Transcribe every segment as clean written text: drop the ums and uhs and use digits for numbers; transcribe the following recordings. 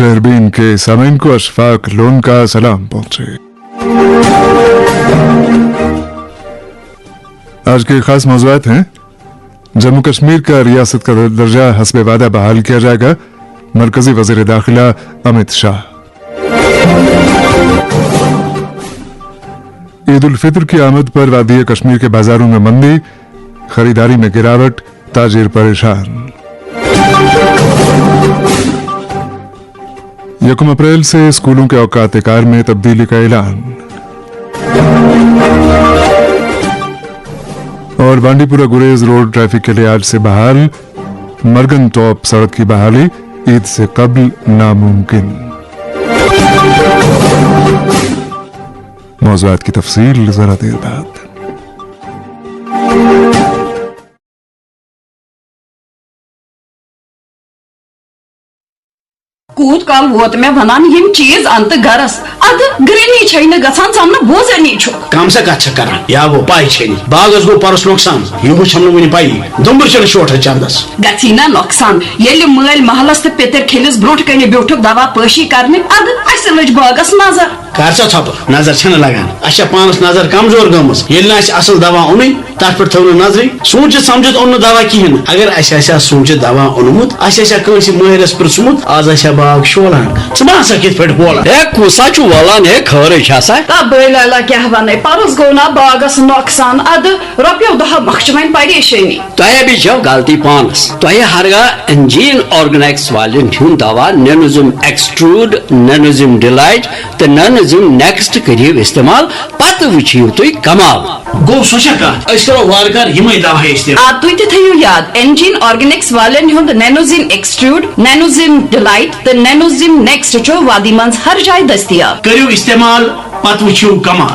शहरबीन के सामीन को अशफाक लोन का सलाम पहुंचे। आज के खास मौज़ूआत हैं। जम्मू कश्मीर का रियासत का दर्जा हस्बे वादा बहाल किया जाएगा, मरकजी वज़ीर दाखिला अमित शाह। ईद उल फितर की आमद पर वादी कश्मीर के बाजारों में मंदी, खरीदारी में गिरावट, ताजिर परेशान। 1 अप्रैल से स्कूलों के औकात कार में तब्दीली का ऐलान। और बांडीपुरा गुरेज रोड ट्रैफिक के लिए आज से बहाल, मरगन टॉप सड़क की बहाली ईद से कबल नामुमकिन। मौज़ूआत की तफसील जरा देर बाद। कूद काल वोत में वनान यम चीज अंत गरस अद ग्रेनी छैन गसान सामने बोजनी छु काम से कच्छ करन या वो पाई छैनी बागस गो परस नुकसान यमु छमन वनी पाई दुंबर चल शोट चंदस गथिना नुकसान येले मल महलस ते पेतर खेलिस ब्रोट कने ब्योठक दवा पशी करने अद अस लज बागस नजर कारसा छप नजर छन लगान अच्छा पानस नजर कमजोर गमस येले अस असल दवा उनी तार पर थौन नजरी सोच समझत उन दवा किहन अगर ऐसा सोच दवा उनमुत ऐसा कोसी महरस पर सुमुत आज ऐसा बाग शोलान समा सकित पेट बोला ए कुसा छु वाला ने खरे छासा ता बेला क्या वने परस गोना बागस नुकसान अद रुपयो दह मखचमन परेशानी तोय भी जो गलती पानस तोय हरगा इंजीन ऑर्गेनिक्स वाले हुन दवा नैनोजिम एक्सट्रूड नैनोजिम डिलाइट ते नैनोजिम नेक्स्ट करियो इस्तेमाल पत वचियो तो कमाल गो सोचा का ऐसरो वारकार हिमय दवा है इस्तेमाल आ तुई ते थयो याद इंजीन ऑर्गेनिक्स वाले हुन नैनोजिम एक्सट्रूड नैनोजिम डिलाइट ते नैनोजिम नेक्स्ट जो वादी मंस हर जाय दस्तियाब करियो इस्तेमाल पत वचियो कमाल।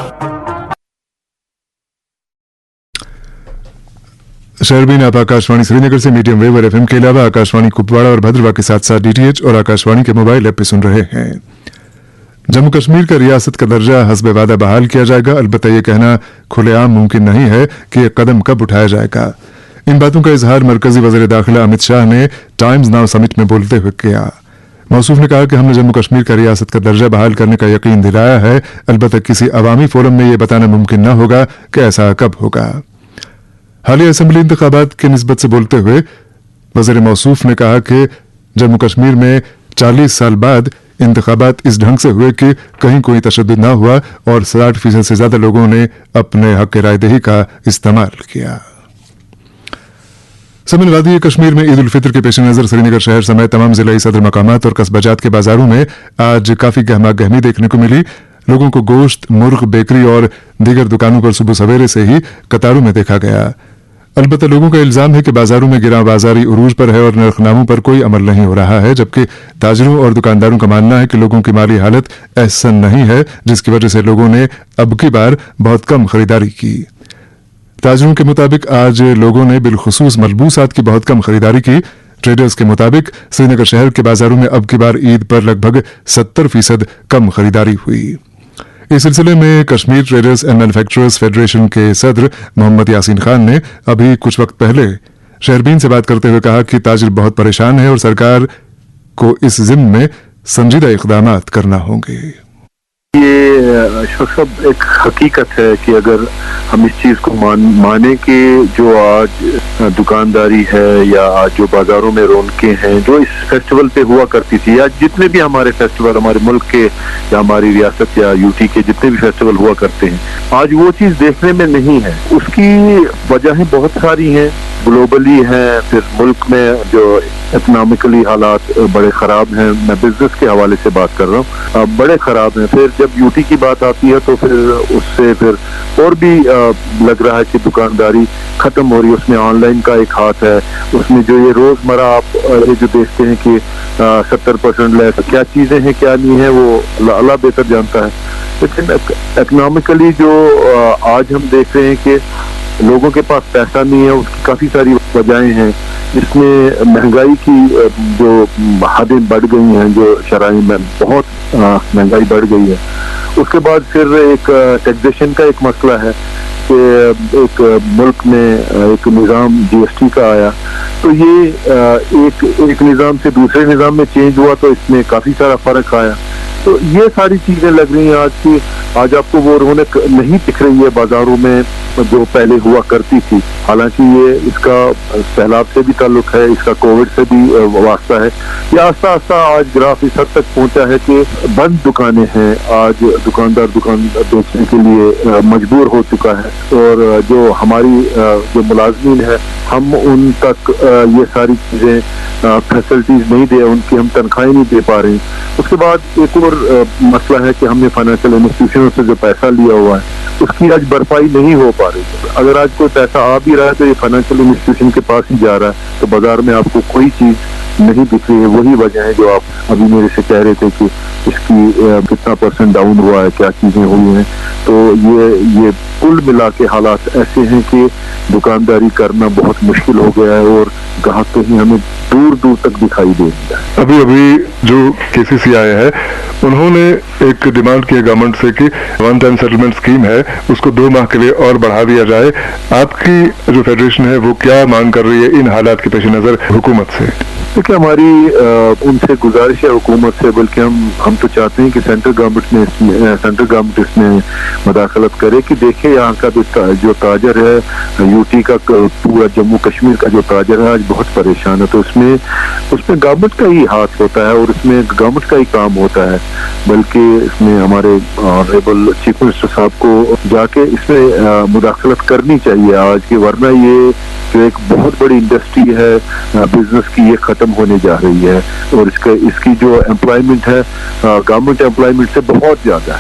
शहरबीन आप आकाशवाणी श्रीनगर से मीडियम वेव और एफएम के अलावा आकाशवाणी कुपवाड़ा और भद्रवा के साथ साथ डीटीएच और आकाशवाणी के मोबाइल ऐप पे सुन रहे हैं। जम्मू कश्मीर का रियासत का दर्जा हस्बे वादा बहाल किया जाएगा, अलबत्ता ये कहना खुलेआम मुमकिन नहीं है कि यह कदम कब उठाया जाएगा। इन बातों का इजहार मरकजी वज़ीर दाखिला अमित शाह ने टाइम्स नाउ समिट में बोलते हुए किया। मौसूफ ने कहा कि हमने जम्मू कश्मीर का रियासत का दर्जा बहाल करने का यकीन दिलाया है, अलबत्ता किसी अवामी फोरम में यह बताना मुमकिन न होगा कि ऐसा कब होगा। हालिया असेंबली इंतखाबात की निस्बत से बोलते हुए वज़ीर मौसूफ ने कहा कि जम्मू कश्मीर में 40 साल बाद इंतखाबात इस ढंग से हुए कि कहीं कोई तशद्दुद न हुआ और 60% से ज्यादा लोगों ने अपने हक राय दही का इस्तेमाल किया। समन वादी कश्मीर में ईद उल फितर के पेश नजर श्रीनगर शहर समेत तमाम जिलाई सदर मकामात और कस्बाजात के बाजारों में आज काफी गहमा गहमी देखने को मिली। लोगों को गोश्त, मुर्ग, बेकरी और दीगर दुकानों पर सुबह सवेरे से ही कतारों में देखा गया। अलबत्ता लोगों का इल्जाम है कि बाजारों में गिरा बाजारी उरूज पर है और नरखनामों पर कोई अमल नहीं हो रहा है, जबकि ताजिरों और दुकानदारों का मानना है कि लोगों की माली हालत ऐसा नहीं है, जिसकी वजह से लोगों ने अब की बार बहुत कम खरीदारी की। ताजिरों के मुताबिक आज लोगों ने बिलखुसूस मलबूसात की बहुत कम खरीदारी की। ट्रेडर्स के मुताबिक श्रीनगर शहर के बाजारों में अब की बार ईद पर लगभग 70% कम खरीदारी हुई। इस सिलसिले में Kashmir traders and manufacturers federation के सदर मोहम्मद यासीन खान ने अभी कुछ वक्त पहले शहरबीन से बात करते हुए कहा कि ताजिर बहुत परेशान है और सरकार को इस जिम्मे में संजीदा इक़दामात करना होंगे। ये सब एक हकीकत है कि अगर हम इस चीज को माने कि जो आज दुकानदारी है या आज जो बाजारों में रौनकें हैं जो इस फेस्टिवल पे हुआ करती थी या जितने भी हमारे फेस्टिवल हमारे मुल्क के या हमारी रियासत या यूटी के जितने भी फेस्टिवल हुआ करते हैं, आज वो चीज देखने में नहीं है। उसकी वजहें बहुत सारी हैं, ग्लोबली हैं, फिर मुल्क में जो इकोनॉमिकली हालात बड़े खराब हैं। मैं बिजनेस के हवाले से बात कर रहा हूँ, बड़े खराब हैं। फिर जब यूटी की बात आती है तो फिर उससे फिर और भी लग रहा है कि दुकानदारी खत्म हो रही है, उसमें ऑनलाइन का एक हाथ है, उसमें जो ये रोजमर्रा आप ये जो देखते हैं कि 70% लेस क्या चीजें हैं क्या नहीं है वो अल्लाह बेहतर जानता है। लेकिन इकोनॉमिकली जो आज हम देख रहे हैं कि लोगों के पास पैसा नहीं है, उसकी काफी सारी वजहें हैं। इसमें महंगाई की जो हदें बढ़ गई हैं, जो शराइ में बहुत महंगाई बढ़ गई है। उसके बाद फिर एक टैक्सेशन का एक मसला है कि एक मुल्क में एक निज़ाम GST का आया, तो ये एक निज़ाम से दूसरे निज़ाम में चेंज हुआ, तो इसमें काफ़ी सारा फ़र्क आया। तो ये सारी चीज़ें लग रही हैं आज आपको वो रौनक नहीं दिख रही है बाज़ारों में जो पहले हुआ करती थी। हालांकि ये इसका सैलाब से भी ताल्लुक है, इसका कोविड से भी वास्ता है। ये आस्ता आस्ता आज ग्राफ इस हद तक पहुंचा है कि बंद दुकानें हैं, आज दुकानदार दुकान बेचने के लिए मजबूर हो चुका है, और जो हमारी जो मुलाजमीन है हम उन तक ये सारी चीज़ें फैसिलिटीज़ नहीं दे, उनकी हम तनख्वाहें नहीं दे पा रहे। उसके बाद एक और मसला है कि हमने फाइनेंशियल इंस्टीट्यूशनों से जो पैसा लिया हुआ है उसकी आज भरपाई नहीं हो पा रही। अगर आज कोई पैसा आ भी रहा है तो ये फाइनेंशियल इंस्टीट्यूशन के पास ही जा रहा है, तो बाजार में आपको कोई चीज़ नहीं दिख रही है। वही वजह है जो आप अभी मेरे से कह रहे थे कि इसकी कितना % डाउन हुआ है, क्या चीज़ें हुई हैं। तो ये कुल मिला के हालात ऐसे हैं कि दुकानदारी करना बहुत मुश्किल हो गया है, और ग्राहक कहीं हमें दूर दूर तक दिखाई दे रहा है। अभी जो KCC आए हैं उन्होंने एक डिमांड की गवर्नमेंट से कि वन टाइम सेटलमेंट स्कीम है उसको 2 माह के लिए और बढ़ा दिया जाए। आपकी जो फेडरेशन है वो क्या मांग कर रही है इन हालात के पेश नज़र हुकूमत से? देखिए, हमारी उनसे गुजारिश है हुकूमत से, बल्कि हम तो चाहते हैं कि सेंट्रल गवर्नमेंट इसमें मदाखलत करे कि देखे यहाँ का जो ताजर है UT का पूरा जम्मू कश्मीर का जो ताजर है आज बहुत परेशान है। तो उसमें गवर्नमेंट का ही हाथ होता है और इसमें गवर्नमेंट का ही काम होता है, बल्कि इसमें हमारे ऑनरेबल चीफ मिनिस्टर साहब को जाके इसमें मुदाखलत करनी चाहिए आज के, वरना ये जो एक बहुत बड़ी इंडस्ट्री है बिजनेस की, ये खत्म होने जा रही है। और इसकी जो एम्प्लॉयमेंट है गवर्नमेंट एम्प्लॉयमेंट से बहुत ज़्यादा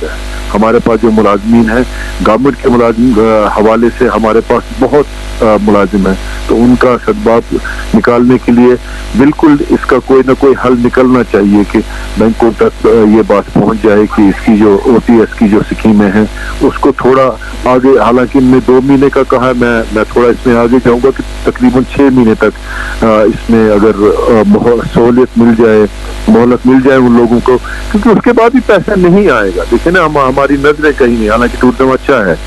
है। हमारे पास जो मुलाजमीन है गवर्नमेंट के मुलाजिम हवाले से हमारे पास बहुत मुलाजिम है, तो उनका सदबाब निकालने के लिए बिल्कुल इसका कोई ना कोई हल निकलना चाहिए कि बैंकों तक ये बात पहुंच जाए कि इसकी जो OTS की जो स्कीमें हैं उसको थोड़ा आगे, हालांकि इनने 2 महीने का कहा है, मैं थोड़ा इसमें आगे जाऊंगा कि तकरीबन 6 महीने तक इसमें अगर सहूलियत मिल जाए, मोहलत मिल जाए उन लोगों को, क्योंकि उसके बाद भी पैसा नहीं आएगा। देखिए ना, हमारी नजरें कहीं नहीं, हालांकि टूरिज्म अच्छा है,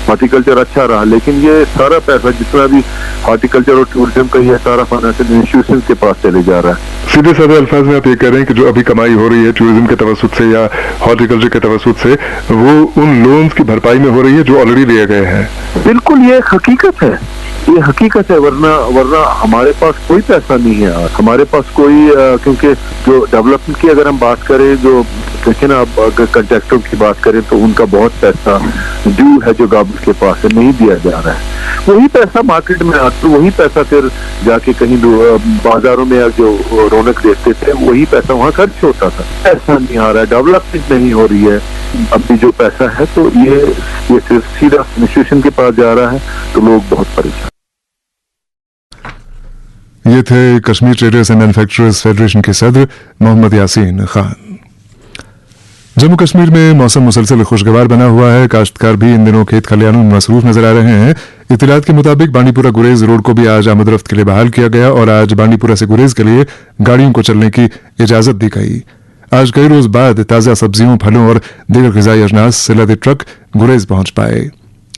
हॉर्टिकल्चर अच्छा रहा, लेकिन ये सारा पैसा जितना भी हॉर्टिकल्चर और टूरिज्म का ही है सारा फाइनेंशियल इंस्टीट्यूशन के पास चले जा रहा है। सीधे साधे अल्फाज में आप ये कह रहे हैं कि जो अभी कमाई हो रही है टूरिज्म के तवसुत से या हॉर्टिकल्चर के तवसुत से, वो उन लोन्स की भरपाई में हो रही है जो ऑलरेडी लिए गए हैं? बिल्कुल, ये हकीकत है, ये हकीकत है। वरना हमारे पास कोई पैसा नहीं है, हमारे पास कोई क्योंकि जो डेवलपमेंट की अगर हम बात करें, जो देखें ना, अब अगर कंट्रैक्टरों की बात करें तो उनका बहुत पैसा ड्यू है जो गवर्नमेंट के पास है, नहीं दिया जा रहा है। वही पैसा मार्केट में आता, वही पैसा फिर जाके कहीं बाजारों में जो रौनक देखते थे वही पैसा वहाँ खर्च होता था। पैसा नहीं आ रहा है, डेवलपमेंट नहीं हो रही है। अभी जो पैसा है तो ये सिर्फ सीधा इंस्टीट्यूशन के पास जा रहा है, तो लोग बहुत परेशान। ये थे Kashmir traders and manufacturers federation के सदर मोहम्मद यासीन खान। जम्मू कश्मीर में मौसम मुसलसल खुशगवार बना हुआ है। काश्तकार भी इन दिनों खेत खलिहानों में मसरूफ नजर आ रहे हैं। इत्तलात के मुताबिक बांडीपुरा गुरेज रोड को भी आज आमदरफ्त के लिए बहाल किया गया और आज बांडीपुरा से गुरेज के लिए गाड़ियों को चलने की इजाजत दी गई। आज कई रोज बाद ताज़ा सब्जियों, फलों और दीगर ग़िज़ाई अजनास से लदे ट्रक गुरेज पहुंच पाए।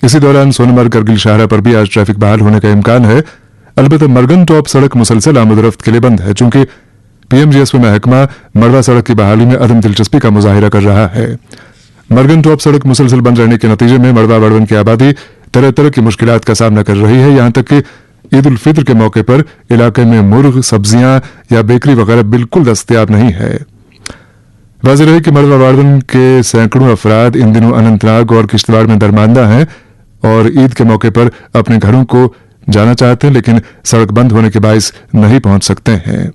इसी दौरान सोनमर्ग करगिल शाहरा पर भी आज ट्रैफिक बहाल होने का इम्कान है। अलबत्ता मरगन टॉप सड़क मुसलसल आमदरफ्त के लिए बंद है, चूंकि PMGSP महकमा मड़वा सड़क की बहाली में अदम दिलचस्पी का मुजाहिरा कर रहा है। मरगन टॉप सड़क मुसलसल बंद रहने के नतीजे में मड़वा बड़वन की आबादी तरह तरह की मुश्किलात का सामना कर रही है। यहाँ तक कि ईद उल फित्र के मौके पर इलाके में मुर्ग, सब्जियां या बेकरी वगैरह बिल्कुल दस्तयाब नहीं है। वाज़ेह रहे कि मड़वा बड़वन के सैकड़ों अफराद इन दिनों अनंतनाग और किश्तवाड़ में दरमानदा हैं और ईद के मौके पर अपने घरों को जाना चाहते हैं, लेकिन सड़क बंद होने के बाइस नहीं पहुंच सकते हैं।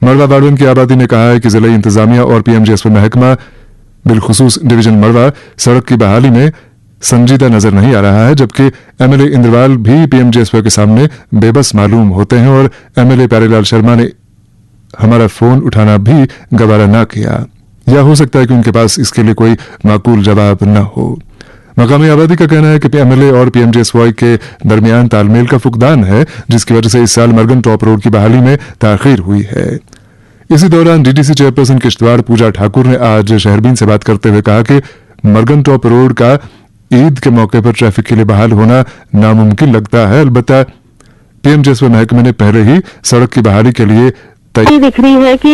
मड़वा बाड़वन की आबादी ने कहा है कि जिला इंतजामिया और PMGSP महकमा बिलखुसूस डिवीजन मड़वा सड़क की बहाली में संजीदा नजर नहीं आ रहा है, जबकि MLA इंद्रवाल भी PMGSP के सामने बेबस मालूम होते हैं और MLA प्यारेलाल शर्मा ने हमारा फोन उठाना भी गवारा न किया, या हो सकता है कि उनके पास इसके लिए कोई माकूल जवाब न हो। मकामी आबादी का कहना है कि MLA और PMGSY के दरमियान तालमेल का फुकदान है, जिसकी वजह से इस साल मरगन टॉप रोड की बहाली में ताखीर हुई है। इसी दौरान DDC चेयरपर्सन किश्तवाड़ पूजा ठाकुर ने आज शहरबीन से बात करते हुए कहा कि मरगन टॉप रोड का ईद के मौके पर ट्रैफिक के लिए बहाल होना नामुमकिन लगता है। अलबत्ता पीएमजेएसवाई महकमे ने पहले ही सड़क की बहाली के लिए दिख रही है कि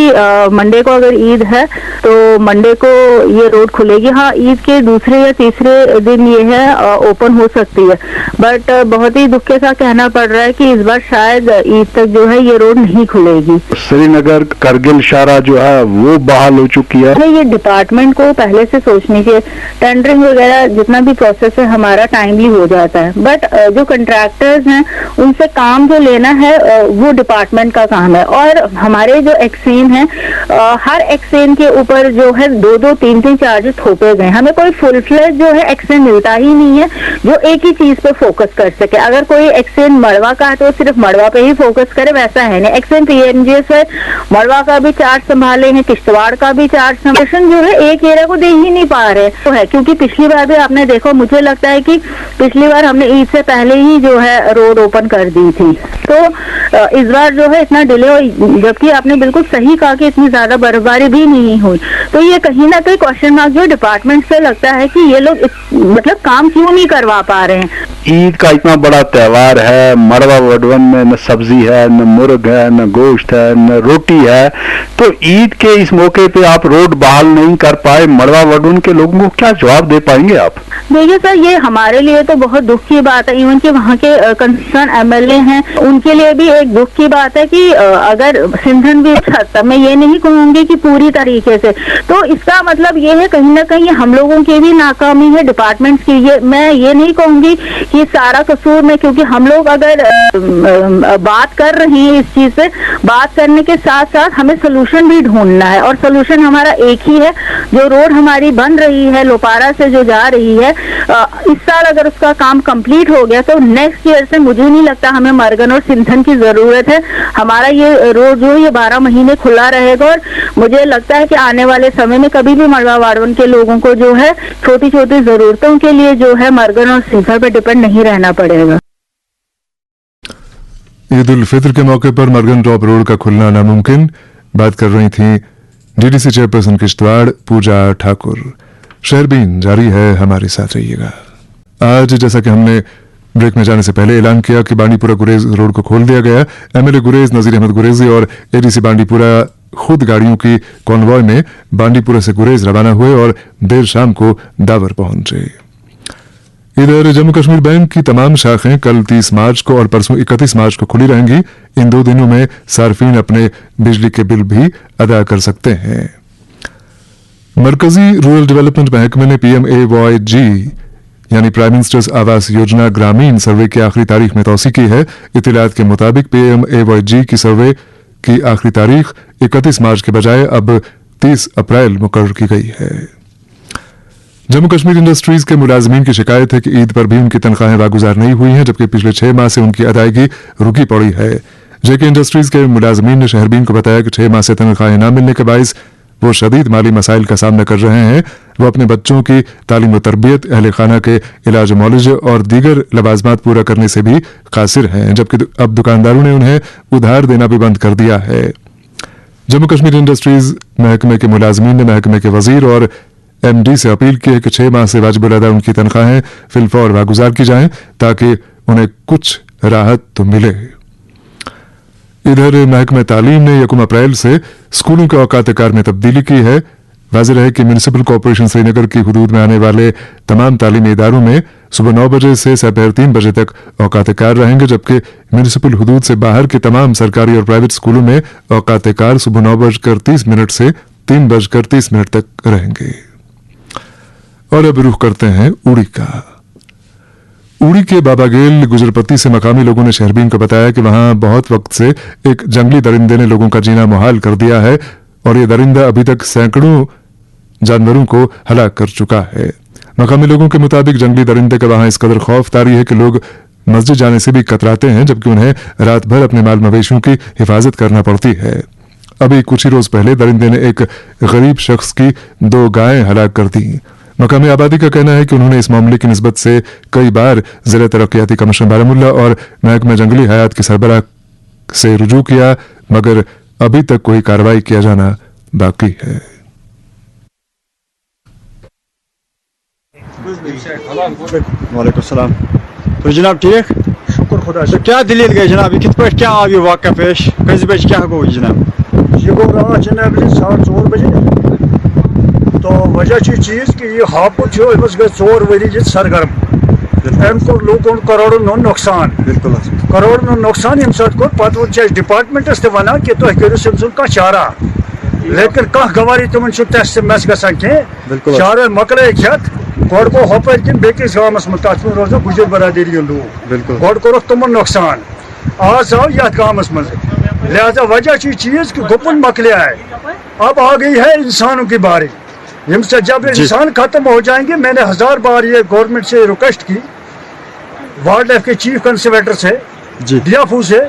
मंडे को अगर ईद है तो मंडे को ये रोड खुलेगी। हाँ, ईद के दूसरे या तीसरे दिन ये है ओपन हो सकती है, बट बहुत ही दुख के साथ कहना पड़ रहा है कि इस बार शायद ईद तक जो है ये रोड नहीं खुलेगी। श्रीनगर करगिल शाहरा जो है वो बहाल हो चुकी है। ये डिपार्टमेंट को पहले से सोचनी चाहिए। टेंडरिंग वगैरह जितना भी प्रोसेस है हमारा टाइमली हो जाता है, बट जो कंट्रैक्टर्स हैं उनसे काम जो लेना है वो डिपार्टमेंट का काम है। और हमारे जो एक्सेन है हर एक्सेन के ऊपर जो है 2-2, 3-3 चार्जेस थोपे गए। हमें कोई फुल फ्लेज जो है एक्सेन मिलता ही नहीं है जो एक ही चीज पे फोकस कर सके। अगर कोई एक्सेन मड़वा का है तो सिर्फ मड़वा पे ही फोकस करे, वैसा है नहीं। एक्सेन पीएमजेएस है, मड़वा का भी चार्ज संभाले हैं, किश्तवाड़ का भी चार्ज संभाले, जो है एक एरिया को दे ही नहीं पा रहे तो है। क्योंकि पिछली बार भी आपने देखो, मुझे लगता है कि पिछली बार हमने ईद से पहले ही जो है रोड ओपन कर दी थी, तो इस बार जो है इतना डिले हो, जबकि आपने बिल्कुल सही कहा कि इतनी ज्यादा बर्फबारी भी नहीं हुई। तो ये कहीं ना कहीं क्वेश्चन मार्क जो डिपार्टमेंट से लगता है कि ये लोग मतलब काम क्यों नहीं करवा पा रहे हैं। ईद का इतना बड़ा त्योहार है, मड़वा वडवन में न सब्जी है, न मुर्ग है, न गोश्त है, न रोटी है, तो ईद के इस मौके पे आप रोड बहाल नहीं कर पाए, मड़वा वडवन के लोगों को क्या जवाब दे पाएंगे आप? देखिए सर, ये हमारे लिए तो बहुत दुख की बात है। इवन कि वहाँ के कंसर्न एमएलए हैं, उनके लिए भी एक दुख की बात है कि अगर सिंधन भी अच्छा, मैं ये नहीं कहूंगी कि पूरी तरीके से, तो इसका मतलब ये है कहीं ना कहीं हम लोगों की भी नाकामी है, डिपार्टमेंट्स की। ये मैं ये नहीं कहूंगी कि सारा कसूर में, क्योंकि हम लोग अगर बात कर रहे हैं इस चीज पे, बात करने के साथ साथ हमें सोल्यूशन भी ढूंढना है। और सोल्यूशन हमारा एक ही है, जो रोड हमारी बन रही है लोपारा से जो जा रही है, इस साल अगर उसका काम कंप्लीट हो गया तो नेक्स्ट ईयर से मुझे नहीं लगता हमें मरगन और सिंधन की जरूरत है। हमारा ये रोड जो ये 12 महीने खुला रहेगा और मुझे लगता है कि आने वाले समय में कभी भी मड़वा वाड़वन के लोगों को जो है छोटी छोटी जरूरतों के लिए जो है मरगन और सिंधन पर डिपेंड नहीं रहना पड़ेगा। ईद उल फित्र के मौके पर मरगन टॉप रोड का खुलना नामुमकिन, बात कर रही थी डीडीसी चेयरपर्सन किश्तवाड़ पूजा ठाकुर। शहरबीन जारी है, हमारे साथ रहिएगा। आज जैसा कि हमने ब्रेक में जाने से पहले ऐलान किया कि बांडीपुरा गुरेज रोड को खोल दिया गया। एमएलए गुरेज नजीर अहमद गुरेजी और एडीसी बांडीपुरा खुद गाड़ियों की कॉन्वॉय में बांडीपुरा से गुरेज रवाना हुए और देर शाम को दावर पहुंचे। इधर जम्मू कश्मीर बैंक की तमाम शाखें कल 30 मार्च को और परसों 31 मार्च को खुली रहेंगी। इन 2 दिनों में सार्फिन अपने बिजली के बिल भी अदा कर सकते हैं। मरकजी रूरल डेवलपमेंट महकमे ने PMAYG यानी प्राइम मिनिस्टर्स आवास योजना ग्रामीण सर्वे की आखिरी तारीख में तौसी की है। इत्तलात के मुताबिक PMAYG की सर्वे की आखिरी तारीख 31 मार्च के बजाय अब 30 अप्रैल मुकर्रर की गई है। जम्मू कश्मीर इंडस्ट्रीज के मुलाजमीन की शिकायत है कि ईद पर भी उनकी तनख्वाहें वागुजार नहीं हुई हैं, जबकि पिछले 6 माह से उनकी अदायगी रुकी पड़ी है। जेके इंडस्ट्रीज के मुलाजमीन ने शहरबीन को बताया कि 6 माह से तनख्वाहें न मिलने के बायस वो शदीद माली मसाइल का सामना कर रहे हैं। वो अपने बच्चों की तालीम व तरबियत, अहले खाना के इलाज मौलज और दीगर लवाजमात पूरा करने से भी कासिर हैं, जबकि अब दुकानदारों ने उन्हें उधार देना भी बंद कर दिया है। जम्मू कश्मीर इंडस्ट्रीज महकमे के मुलाजमीन ने महकमे के वजीर और MD से अपील की है कि 6 माह से वाजिब अदा उनकी तनख्वाहें फिलफौर वागुजार की जाएं ताकि उन्हें कुछ राहत तो मिले। इधर महकमा तालीम ने 1 अप्रैल से स्कूलों के औकात कार में तब्दीली की है। वाज़ेह है कि म्यूनिसिपल कॉरपोरेशन श्रीनगर की हुदूद में आने वाले तमाम तालीमी इदारों में सुबह 9 बजे से दोपहर 3 बजे तक औकात कार रहेंगे, जबकि म्यूनिसिपल हुदूद से बाहर के तमाम सरकारी और प्राइवेट स्कूलों में औकात कार सुबह 9:30 से 3:30 तक रहेंगे। और अब रुख करते हैं उड़ी का। उड़ी के बाबागेल गुजरपत्ती से मकामी लोगों ने शहरबीन को बताया कि वहां बहुत वक्त से एक जंगली दरिंदे ने लोगों का जीना मुहाल कर दिया है और ये दरिंदा अभी तक सैकड़ों जानवरों को हलाक कर चुका है। मकामी लोगों के मुताबिक जंगली दरिंदे का वहां इस कदर खौफ तारी है कि लोग मस्जिद जाने से भी कतराते हैं, जबकि उन्हें रात भर अपने माल मवेशियों की हिफाजत करना पड़ती है। अभी कुछ ही रोज पहले दरिंदे ने एक गरीब शख्स की 2 गायें हलाक कर दी। मकामी आबादी का कहना है कि उन्होंने इस मामले की निस्बत से कई बार जिला तरक्याती कमिश्नर बारामुल्ला और महकमा जंगली हयात के सरबराह से रुजू किया, मगर अभी तक कोई कार्रवाई किया जाना बाकी है। वालेकुम सलाम। तो जनाब ठीक शुक्र खुदा तो क्या दलील गई जनाब कित पे क्या आव ये वाक़या पेश कस बज क्या गो जनाब ये गो रात जनाब 4:30 बजे तो वजह चीज कि ये हापुत गए 4 वरी सरगर्म अम कोर लूकन करोड़न नुकसान बिल्कुल करोड़न नुकसान यम सत कोर पत डिपार्टमेंटस ते वनान कि तुम करो सम कह चारा लेकिन कह गवारी तुमन तस मस गसान कह चारा मकल खेत गोड गो हपर कि बेकिस गामस मत रोज गुजर बरादरी लूक गोड कोर तुमन नुकसान आज आव यथ गामस मज लिहाजा वजह चीज कि गुपन मकले आए अब आ गई है इंसानों की बारी से जब इंसान खत्म हो जाएंगे मैंने 1000 बार ये गवर्नमेंट से रिक्वेस्ट की वाइल्ड लाइफ के चीफ कंजर्वेटर से डीएफओ से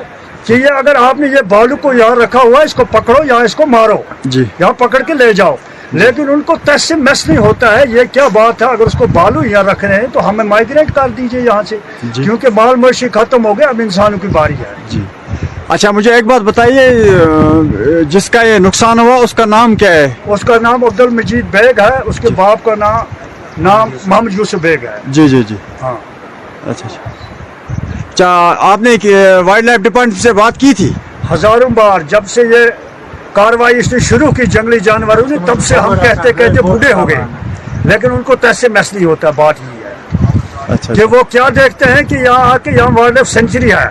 कि ये अगर आपने ये बालू को यहाँ रखा हुआ है इसको पकड़ो या इसको मारो यहाँ पकड़ के ले जाओ लेकिन उनको तस से मस नहीं होता है ये क्या बात है अगर उसको बालू यहाँ रख रहे हैं तो हमें माइग्रेट कर दीजिए यहाँ से क्योंकि माल मवेशी खत्म हो गया अब इंसानों की बारी है अच्छा मुझे एक बात बताइए जिसका ये नुकसान हुआ उसका नाम क्या है उसका नाम अब्दुल मजीद बेग है उसके बाप का नाम मोहम्मद यूसुफ बेग है जी हाँ अच्छा आपने वाइल्ड लाइफ डिपार्टमेंट से बात की थी हजारों बार जब से ये कार्रवाई इसने शुरू की जंगली जानवरों ने तब से हम कहते बूढ़े हो गए लेकिन उनको तैसे मैस नहीं होता बात ये है कि वो क्या देखते हैं कि यहाँ आके यहाँ वाइल्ड लाइफ सेंचुरी है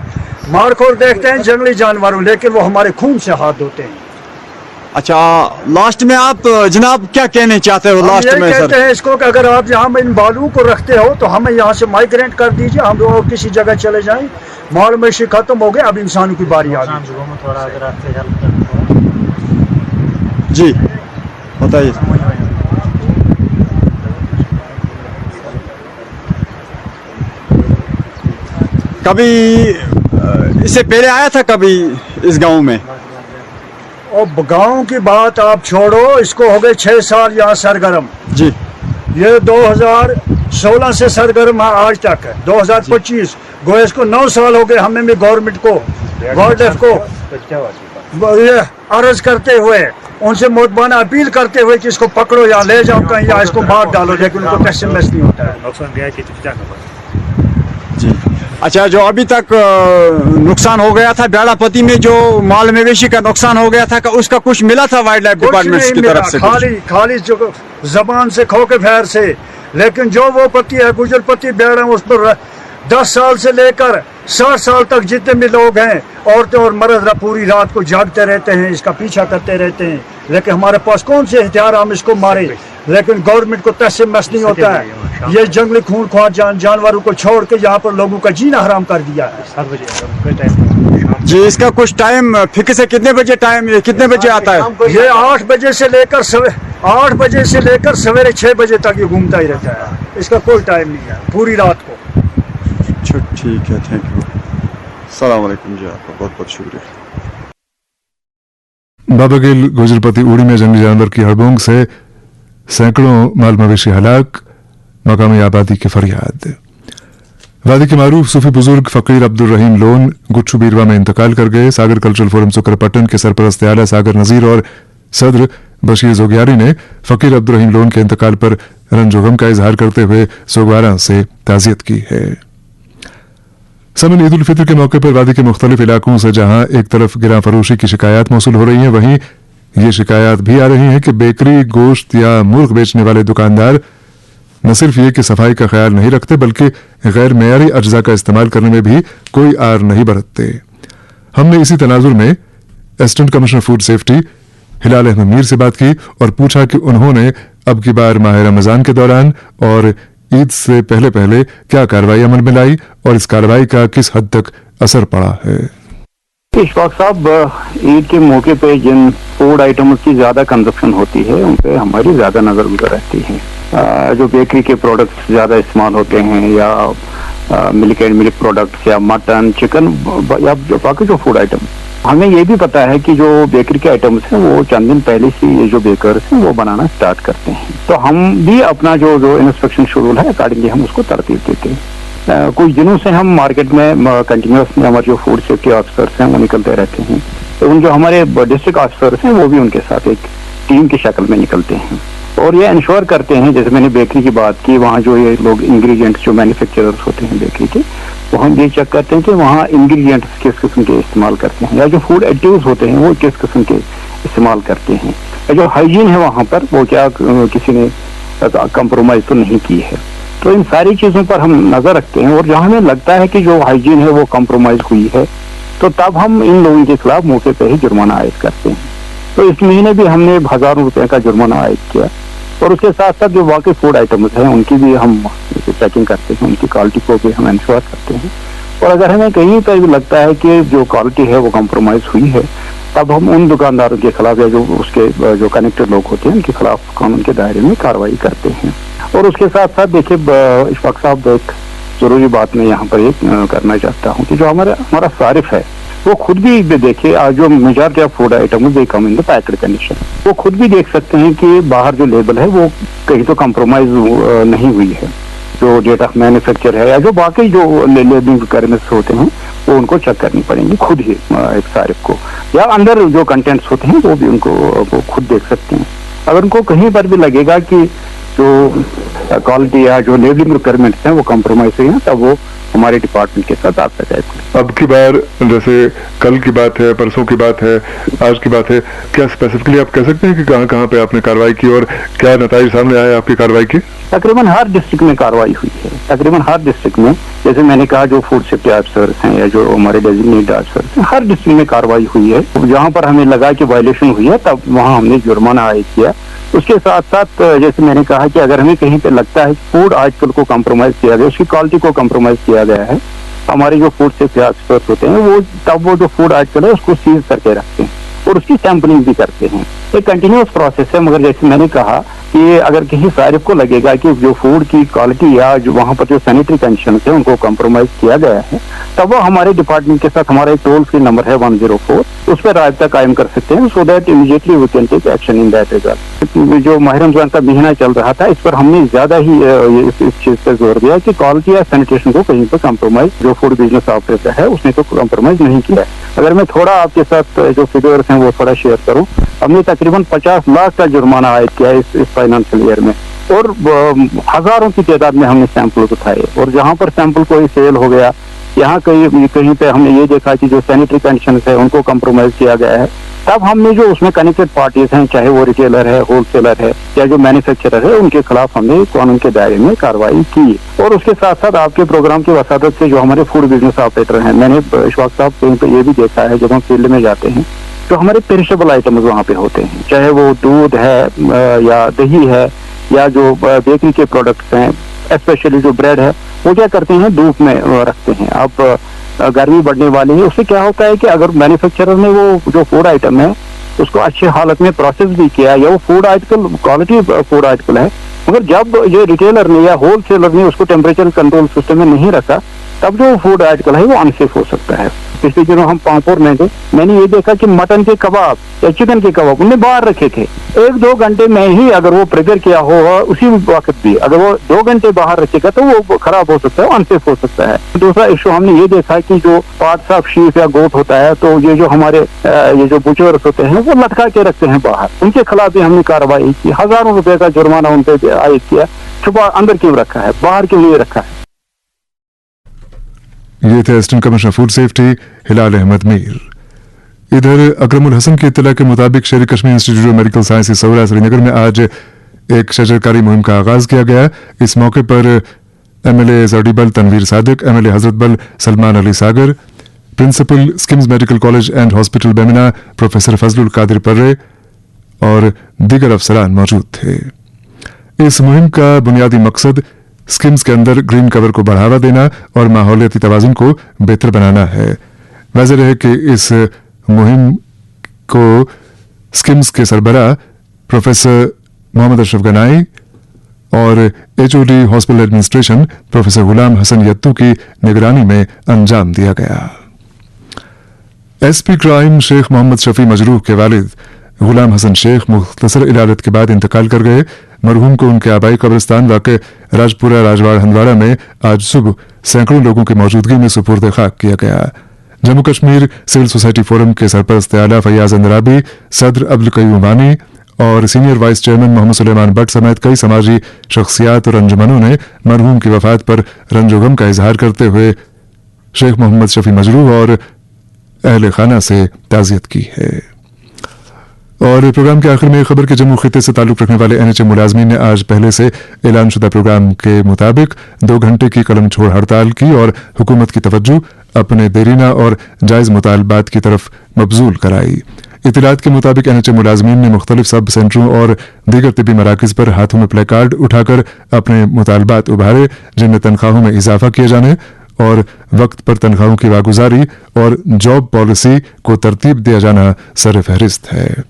मारखोर देखते हैं जंगली जानवरों लेकिन वो हमारे खून से हाथ धोते हैं अच्छा लास्ट में आप जनाब क्या कहने चाहते हो लास्ट में कहते हैं इसको कि अगर आप यहाँ इन बालू को रखते हो तो हमें यहाँ से माइग्रेट कर दीजिए हम लोग किसी जगह चले जाएं माल मवेशी खत्म हो गए अब इंसानों की बारी आ गई जी बताइए कभी इससे पहले आया था कभी इस गांव में और गांव की बात आप छोड़ो इसको हो गए 6 साल यहाँ सरगर्म जी ये 2016 से सरगर्म है आज तक 2025 गो इसको 9 साल हो गए हमें भी गवर्नमेंट को वाइल्ड लाइफ को ये अर्ज करते हुए उनसे मोतबाना अपील करते हुए कि इसको पकड़ो या ले जाओ कहीं या इसको मार डालो लेकिन उनको कैसे मैस नहीं होता है जी अच्छा जो अभी तक नुकसान हो गया था बेड़ापति में जो माल मवेशी का नुकसान हो गया था उसका कुछ मिला था वाइल्ड लाइफ डिपार्टमेंट की तरफ से खाली जो जबान से खोके फैर से लेकिन जो वो पति है गुजर पति बेड़ा उस पर 10 साल से लेकर 60 साल तक जितने भी लोग हैं औरतें और मर्द पूरी रात को जागते रहते हैं इसका पीछा करते रहते हैं लेकिन हमारे पास कौन से हथियार हम इसको मारे लेकिन गवर्नमेंट को तस से मस नहीं होता है ये जंगली खूंखार जानवरों को छोड़ के यहाँ पर लोगों का जीना हराम कर दिया है जी इसका कुछ टाइम फिक्स है कितने बजे आता है ये 8 बजे से लेकर सवेरे 6 बजे तक ये घूमता ही रहता है इसका कोई टाइम नहीं है पूरी रात को ठीक है थैंक यू सलाम अलैकुम जी आपका बहुत बहुत शुक्रिया बाबागिल गुजरपति उड़ी में जंगली जानवर की हड़बोंग से सैकड़ों माल मवेशी हलाक मकामी आबादी की फरियाद वादी के मारूफ सूफी बुजुर्ग फकीर अब्दुल रहीम लोन गुच्छू बीरवा में इंतकाल कर गए सागर कल्चरल फोरम सुकरपट्टन के सरपरस्त आला सागर नजीर और सदर बशीर जोगियारी ने फकीर अब्दुल रहीम लोन के इंतकाल पर रंजोगम का इजहार करते हुए सोगवारा से ताजियत की है समन ईद उल फितर के मौके पर वादी के मुख्तलिफ इलाकों से जहां एक तरफ गिरा फरोशी की शिकायत मौसूल हो रही हैं वहीं ये शिकायत भी आ रही है कि बेकरी गोश्त या मुर्ग बेचने वाले दुकानदार न सिर्फ ये कि सफाई का ख्याल नहीं रखते बल्कि गैर मेयारी अज्जा का इस्तेमाल करने में भी कोई आर नहीं बरतते हमने इसी तनाजुर में असिस्टेंट कमिश्नर फूड सेफ्टी हिलाल अहमद मीर से बात की और पूछा कि उन्होंने अब की बार माह रमजान के दौरान और ईद से पहले क्या कार्रवाई अमल में लाई और इस कार्रवाई का किस हद तक असर पड़ा है इशफाक साहब ईद के मौके पे जिन फूड आइटम्स की ज्यादा कंजप्शन होती है उन पे हमारी ज्यादा नजर गुजर रहती है जो बेकरी के प्रोडक्ट्स ज्यादा इस्तेमाल होते हैं या मिल्क एंड मिल्क प्रोडक्ट्स या मटन चिकन या जो बाकी जो फूड आइटम हमें ये भी पता है कि जो बेकरी के आइटम्स हैं वो चंद दिन पहले से ये जो बेकर्स हैं वो बनाना स्टार्ट करते हैं तो हम भी अपना जो इंस्पेक्शन शेड्यूल है अकॉर्डिंगली हम उसको तरतीब देते हैं कुछ दिनों से हम मार्केट में कंटिन्यूसली हमारे जो फूड सेफ्टी ऑफिसर्स हैं वो निकलते रहते हैं तो उन जो हमारे डिस्ट्रिक्ट ऑफिसर्स हैं वो भी उनके साथ एक टीम की शक्ल में निकलते हैं اور یہ انشور کرتے ہیں, جیسے میں نے بیکری کی بات کی, وہاں جو یہ لوگ انگریڈینٹس جو مینوفیکچررز ہوتے ہیں بیکری کے, وہ ہم یہ چیک کرتے ہیں کہ وہاں انگریڈینٹس کس قسم کے استعمال کرتے ہیں, یا جو فوڈ ایڈیٹیوز ہوتے ہیں وہ کس قسم کے استعمال کرتے ہیں, یا جو ہائیجین ہے وہاں پر وہ کیا کسی نے کمپرومائز تو نہیں کی ہے. تو ان ساری چیزوں پر ہم نظر رکھتے ہیں, اور جہاں ہمیں لگتا ہے کہ جو ہائیجین ہے وہ کمپرومائز ہوئی ہے تو تب ہم ان لوگوں کے خلاف موقع پہ ہی جرمانہ عائد کرتے ہیں. تو اس مہینے بھی ہم نے ہزاروں روپے کا جرمانہ عائد کیا, اور اس کے ساتھ ساتھ جو واقعی فوڈ آئٹمز ہیں ان کی بھی ہم چیکنگ کرتے ہیں, ان کی کوالٹی کو بھی ہم انشور کرتے ہیں. اور اگر ہمیں کہیں پر بھی لگتا ہے کہ جو کوالٹی ہے وہ کمپرومائز ہوئی ہے تب ہم ان دکانداروں کے خلاف, یا جو اس کے جو کنیکٹڈ لوگ ہوتے ہیں ان کے خلاف قانون کے دائرے میں کارروائی کرتے ہیں. اور اس کے ساتھ ساتھ دیکھیے اشفاق صاحب, ایک ضروری بات میں یہاں پر یہ کرنا چاہتا ہوں کہ جو ہمارا صارف ہے وہ خود بھی دیکھے, جو majority of food item they come in the packed condition, وہ خود بھی دیکھ سکتے ہیں کہ باہر جو لیبل ہے وہ کہیں تو کمپرومائز نہیں ہوئی ہے. جو ڈیٹ آف مینوفیکچر ہے یا جو باقی جو لیبلنگ ریکوائرمنٹس ہوتے ہیں وہ ان کو چیک کرنی پڑیں گی خود ہی ایک صارف کو, یا اندر جو کنٹینٹس ہوتے ہیں وہ بھی ان کو وہ خود دیکھ سکتے ہیں. اگر ان کو کہیں پر بھی لگے گا کہ جو کوالٹی یا جو لیبلنگ ریکوائرمنٹس ہیں وہ کمپرومائز ہوئی ہیں تب وہ ہمارے ڈپارٹمنٹ کے ساتھ آپ سے. اب کی بار جیسے کل کی بات ہے, پرسوں کی بات ہے, آج کی بات ہے, کیا اسپیسیفکلی آپ کہہ سکتے ہیں کہ کہاں کہاں پہ آپ نے کارروائی کی اور کیا نتائج سامنے آئے آپ کی کارروائی کی؟ تقریباً ہر ڈسٹرکٹ میں کارروائی ہوئی ہے, تقریباً ہر ڈسٹرکٹ میں. جیسے میں نے کہا جو فوڈ سیفٹی آفیسرس ہیں یا جو ہمارے ڈیزگنیٹڈ آفیسرس ہیں, ہر ڈسٹرکٹ میں کارروائی ہوئی ہے. جہاں پر ہمیں لگا کہ وائلیشن ہوئی ہے تب وہاں ہم نے جرمانہ عائد کیا. اس کے ساتھ ساتھ جیسے میں نے کہا کہ اگر ہمیں کہیں پہ لگتا ہے فوڈ آرٹیکل کو کمپرومائز کیا گیا, اس کی کوالٹی کو کمپرومائز کیا گیا ہے, ہمارے جو فوڈ سیفٹی آفیسرس ہوتے ہیں وہ تب وہ جو فوڈ آرٹیکل ہے اس کو سیز کر کے رکھتے ہیں اور اس کی سیمپلنگ بھی کرتے ہیں. ایک کنٹینیوس پروسیس ہے. مگر جیسے میں نے کہا کہ اگر کسی صارف کو لگے گا کہ جو فوڈ کی کوالٹی یا جو وہاں پر جو سینیٹری کنڈیشنز ہیں ان کو کمپرومائز کیا گیا ہے تب وہ ہمارے ڈپارٹمنٹ کے ساتھ, ہمارا ایک ٹول فری نمبر ہے 104, اس پہ رابطہ قائم کر سکتے ہیں, so that immediately we can take action in that regard. جو ماہ رمضان کا مہینہ چل رہا تھا اس پر ہم نے زیادہ ہی اس چیز پہ زور دیا کہ کوالٹی یا سینیٹیشن کو کہیں پہ کمپرومائز جو فوڈ بزنس آپریٹر ہے اس نے تو کمپرومائز نہیں کیا ہے. اگر میں تھوڑا آپ کے ساتھ جو فگرس ہیں وہ تھوڑا شیئر کروں, ہم نے تقریباً 50 لاکھ کا جرمانہ عائد کیا ہے اس فائنانشیل ایئر میں, اور ہزاروں کی تعداد میں ہم نے سیمپل اٹھائے. اور جہاں پر سیمپل کوئی فیل ہو گیا, یہاں کہیں پہ ہم نے یہ دیکھا کہ جو سینیٹری کنڈیشنز ہے ان کو کمپرومائز کیا گیا ہے, تب ہم نے جو اس میں کنیکٹڈ پارٹیز ہیں, چاہے وہ ریٹیلر ہے, ہول سیلر ہے یا جو مینوفیکچرر ہے, ان کے خلاف ہم نے قانون کے دائرے میں کارروائی کی. اور اس کے ساتھ ساتھ آپ کے پروگرام کی وساطت سے جو ہمارے فوڈ بزنس آپریٹر ہیں, میں نے اشفاق صاحب کہیں پہ یہ بھی دیکھا ہے جب ہم فیلڈ میں جاتے ہیں تو ہمارے پیریشیبل آئٹمز وہاں پہ ہوتے ہیں, چاہے وہ دودھ ہے یا دہی ہے یا جو بیکری کے پروڈکٹس ہیں, اسپیشلی جو بریڈ ہے, وہ کیا کرتے ہیں دھوپ میں رکھتے ہیں. اب گرمی بڑھنے والی ہے, اس سے کیا ہوتا ہے کہ اگر مینوفیکچرر نے وہ جو فوڈ آئٹم ہے اس کو اچھی حالت میں پروسیس بھی کیا یا وہ food article quality food article ہے, مگر جب یہ ریٹیلر نے یا ہول سیلر نے اس کو ٹیمپریچر کنٹرول سسٹم میں نہیں رکھا تب جو فوڈ آرٹیکل ہے وہ انسیف ہو سکتا ہے. پچھلے دنوں ہم پامپور میں تھے, میں نے یہ دیکھا کہ مٹن کے کباب یا چکن کے کباب انہیں باہر رکھے تھے 1-2 گھنٹے میں ہی, اگر وہ پریپیئر کیا ہو اسی وقت بھی اگر وہ 2 گھنٹے باہر رکھے گا تو وہ خراب ہو سکتا ہے, انسیف ہو سکتا ہے. دوسرا ایشو ہم نے یہ دیکھا کہ جو پارٹس آف شیپ یا گوٹ ہوتا ہے تو یہ جو ہمارے یہ جو بچرس ہوتے ہیں وہ لٹکا کے رکھتے ہیں باہر, ان کے خلاف بھی ہم نے کارروائی کی, ہزاروں روپے کا جرمانہ ان پہ عائد کیا. چھپا اندر کیوں رکھا ہے, باہر کیوں نہیں رکھا ہے. یہ تھے اسسٹنٹ کمشنر فوڈ سیفٹی ہلال احمد میر. ادھر اکرم الحسن کی اطلاع کے مطابق شیر کشمیر انسٹی ٹیوٹ آف میڈیکل سائنس سورا سری نگر میں آج ایک شجرکاری مہم کا آغاز کیا گیا. اس موقع پر M L A Zadibal Tanvir Sadiq, M L A Hazratbal Salman Ali Sagar, principal SKIMS medical college and hospital Bemina professor Fazl ul Qadir پرے اور دیگر افسران موجود تھے. اس مہم کا بنیادی مقصد اسکمز کے اندر گرین کور کو بڑھاوا دینا اور ماحولیاتی توازن کو بہتر بنانا ہے. واضح رہے کہ اس مہم کو اسکمز کے سربراہ پروفیسر محمد اشرف گنائی اور H O D hospital administration professor Ghulam Hassan یتو کی نگرانی میں انجام دیا گیا. ایس پی کرائم شیخ محمد شفیع مجروح کے والد غلام حسن شیخ مختصر علاجت کے بعد انتقال کر گئے. مرحوم کو ان کے آبائی قبرستان واقع راجپورہ راجواڑ ہندواڑہ میں آج صبح سینکڑوں لوگوں کی موجودگی میں سپرد خاک کیا گیا. Jammu Kashmir civil society forum کے سرپرست اعلیٰ فیاض اندرابی, صدر ابوالقیوم وانی और senior vice chairman Mohammad Suleman Bhat समेत कई समाजी शख्सियात और अंजुमनों ने मरहूम की वफात पर रंजोगम का इजहार करते हुए शेख मोहम्मद शफी मजरूह और अहले खाना से ताज़ियत की है। और प्रोग्राम के आखिर में खबर के जम्मू खिते से ताल्लुक रखने वाले NHA मुलाजमीन ने आज पहले से ऐलान शुदा प्रोग्राम के मुताबिक 2 घंटे की कलम छोड़ हड़ताल की और हुकूमत की तवज्जो अपने देरीना और जायज मुतालबात की तरफ मबजूल कराई। इतलात के मुताबिक NHA मुलाजमीन ने मुख्तलिफ सब सेंटरों और दीगर तिबी मराकज़ पर हाथों में प्ले कार्ड उठाकर अपने मुतालबात उभारे, जिनमें तनख्वाहों में इजाफा किए जाने और वक्त पर तनख्वाहों की वागुजारी और जॉब पॉलिसी को तरतीब दिया जाना सर फहरिस्त है।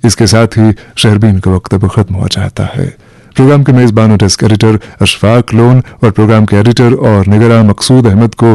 इसके साथ ही शहरबीन का वक्त अब खत्म हो जाता है। प्रोग्राम के मेजबान और डेस्क एडिटर अशफाक लोन और प्रोग्राम के एडिटर और निगरान मकसूद अहमद को